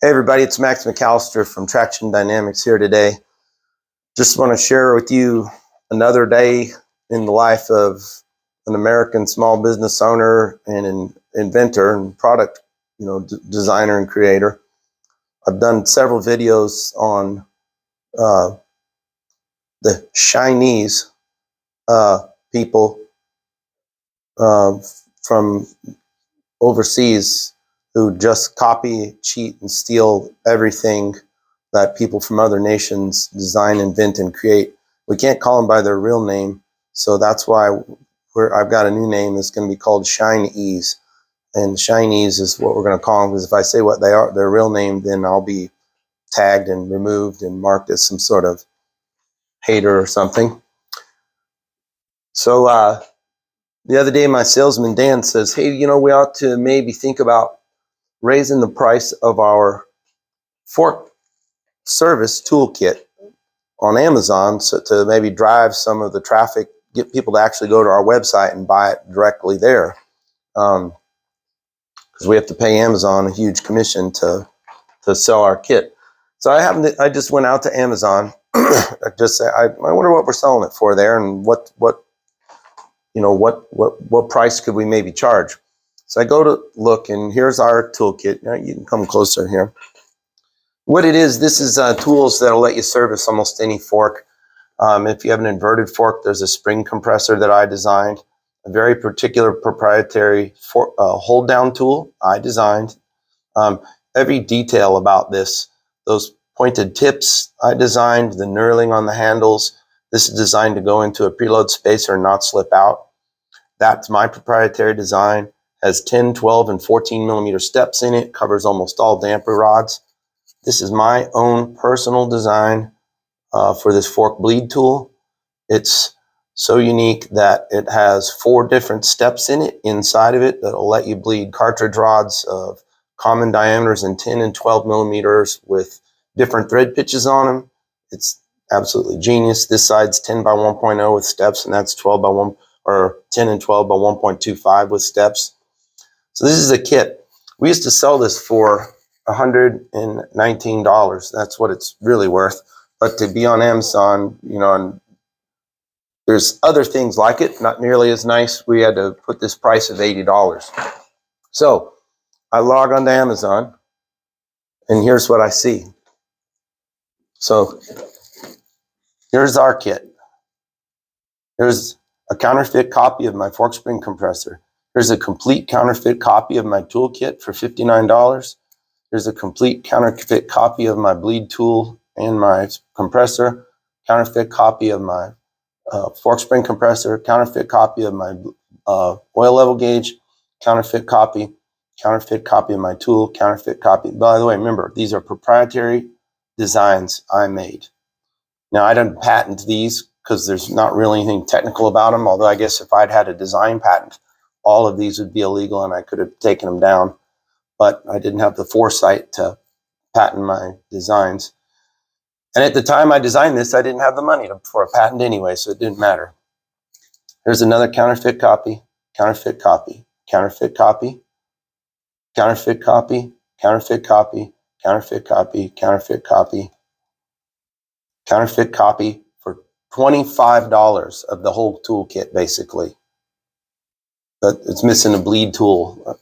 Hey everybody, it's McAllister from Traxxion Dynamics here today. Just want to share with you another day in the life of an American small business owner and an inventor and product, designer and creator. I've done several videos on the Shine-Eeez people from overseas who just copy, cheat, and steal everything that people from other nations design, invent, and create. We can't call them by their real name, so that's why I've got a new name. It's going to be called Shine-Eeez, and Shine-Eeez is what we're going to call them, because if I say what they are, their real name, then I'll be tagged and removed and marked as some sort of hater or something. So the other day, my salesman Dan says, "Hey, we ought to maybe think about raising the price of our fork service toolkit on Amazon, so to maybe drive some of the traffic, get people to actually go to our website and buy it directly there, because we have to pay Amazon a huge commission to sell our kit." So I just went out to Amazon. I just said, I wonder what we're selling it for there, and what price could we maybe charge. So I go to look, and here's our toolkit. Now you can come closer here. What it is, this is tools that'll let you service almost any fork. If you have an inverted fork, there's a spring compressor that I designed, a very particular proprietary hold down tool I designed. Every detail about this, those pointed tips I designed, the knurling on the handles. This is designed to go into a preload spacer and not slip out. That's my proprietary design. Has 10, 12, and 14 millimeter steps in it, covers almost all damper rods. This is my own personal design for this fork bleed tool. It's so unique that it has 4 different steps in it, inside of it, that'll let you bleed cartridge rods of common diameters in 10 and 12 millimeters with different thread pitches on them. It's absolutely genius. This side's 10 by 1.0 with steps, and that's 12 by 1 or 10 and 12 by 1.25 with steps. So this is a kit. We used to sell this for $119. That's what it's really worth. But to be on Amazon, and there's other things like it, not nearly as nice. We had to put this price of $80. So I log onto Amazon, and here's what I see. So here's our kit. Here's a counterfeit copy of my fork spring compressor. Here's a complete counterfeit copy of my toolkit for $59. Here's a complete counterfeit copy of my bleed tool and my compressor, counterfeit copy of my fork spring compressor, counterfeit copy of my oil level gauge, counterfeit copy of my tool, counterfeit copy. By the way, remember, these are proprietary designs I made. Now, I didn't patent these because there's not really anything technical about them, although I guess if I'd had a design patent, all of these would be illegal and I could have taken them down. But I didn't have the foresight to patent my designs. And at the time I designed this, I didn't have the money for a patent anyway, so it didn't matter. Here's another counterfeit copy, counterfeit copy, counterfeit copy, counterfeit copy, counterfeit copy, counterfeit copy, counterfeit copy, counterfeit copy for $25 of the whole toolkit, basically. But it's missing a bleed tool,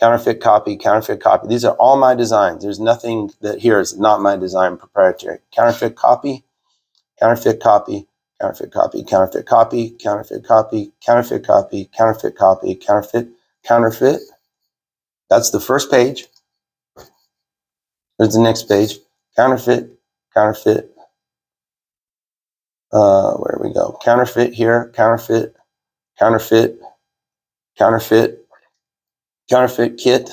counterfeit copy, counterfeit copy. These are all my designs. There's nothing that here is not my design, proprietary. Counterfeit copy, counterfeit copy, counterfeit copy, counterfeit copy, counterfeit copy, counterfeit copy, counterfeit copy, counterfeit. That's the first page. Here's the next page. Counterfeit, counterfeit. Where we go? Counterfeit here, counterfeit, counterfeit, counterfeit, counterfeit kit,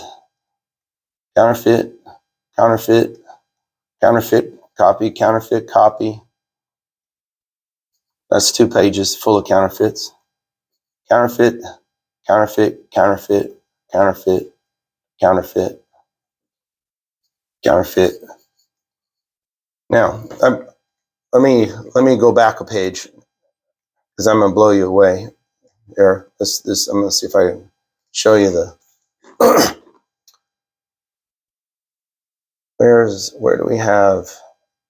counterfeit, counterfeit, counterfeit copy, counterfeit copy. That's 2 pages full of counterfeits. Counterfeit, counterfeit, counterfeit, counterfeit, counterfeit, counterfeit. Now, let me go back a page, because I'm gonna blow you away. Here, I'm gonna see if I can show you the where do we have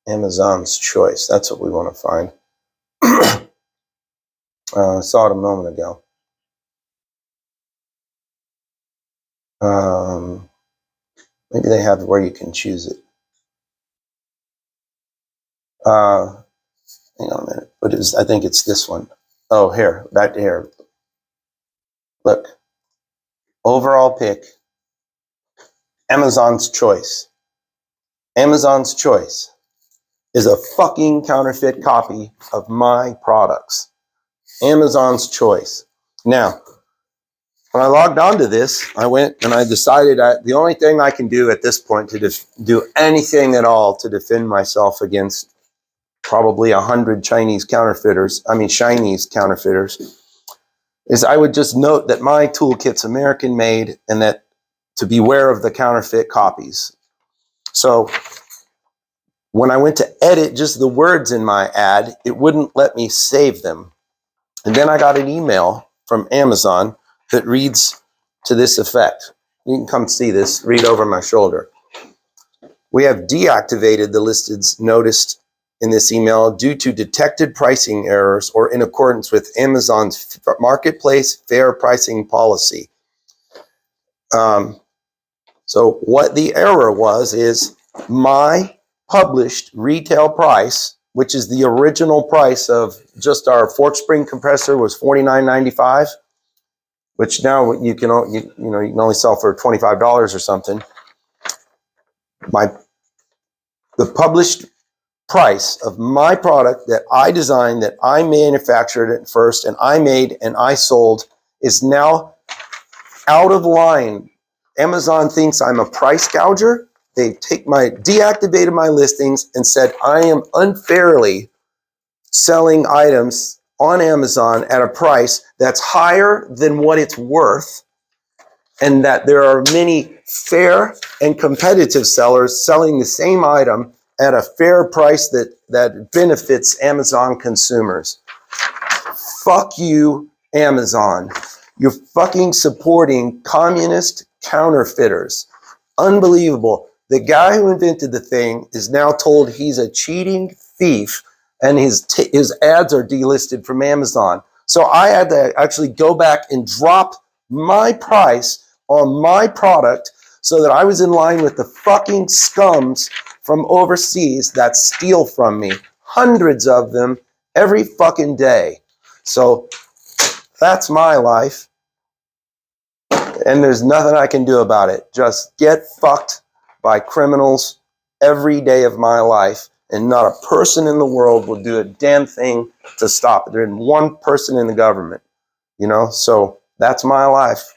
Amazon's Choice? That's what we want to find. I saw it a moment ago. Maybe they have where you can choose it. Hang on a minute. What is? I think it's this one. Oh, here, that here. Look. Overall pick. Amazon's Choice. Amazon's Choice is a fucking counterfeit copy of my products. Amazon's Choice. Now, when I logged on to this, I went and I decided the only thing I can do at this point to do anything at all to defend myself against probably 100 Shine-Eeez counterfeiters, is I would just note that my toolkit's American made and that to beware of the counterfeit copies. So when I went to edit just the words in my ad, it wouldn't let me save them. And then I got an email from Amazon that reads to this effect. You can come see this, read over my shoulder. We have deactivated the listeds noticed in this email due to detected pricing errors or in accordance with Amazon's marketplace fair pricing policy. So what the error was is my published retail price, which is the original price of just our fork spring compressor, was $49.95, which now you can only sell for $25 or something. The published price of my product that I designed, that I manufactured it first, and I made and I sold, is now out of line. Amazon thinks I'm a price gouger. They deactivated my listings and said I am unfairly selling items on Amazon at a price that's higher than what it's worth, and that there are many fair and competitive sellers selling the same item at a fair price that benefits Amazon consumers. Fuck you, Amazon. You're fucking supporting communist counterfeiters. Unbelievable. The guy who invented the thing is now told he's a cheating thief, and his ads are delisted from Amazon. So I had to actually go back and drop my price on my product so that I was in line with the fucking scums from overseas that steal from me. Hundreds of them every fucking day. So that's my life. And there's nothing I can do about it. Just get fucked by criminals every day of my life. And not a person in the world will do a damn thing to stop it. There's one person in the government, so that's my life.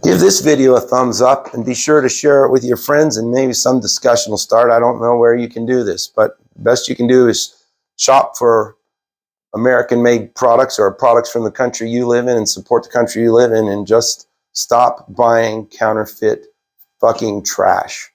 Give this video a thumbs up and be sure to share it with your friends, and maybe some discussion will start. I don't know where you can do this, but the best you can do is shop for American-made products or products from the country you live in and support the country you live in, and just stop buying counterfeit fucking trash.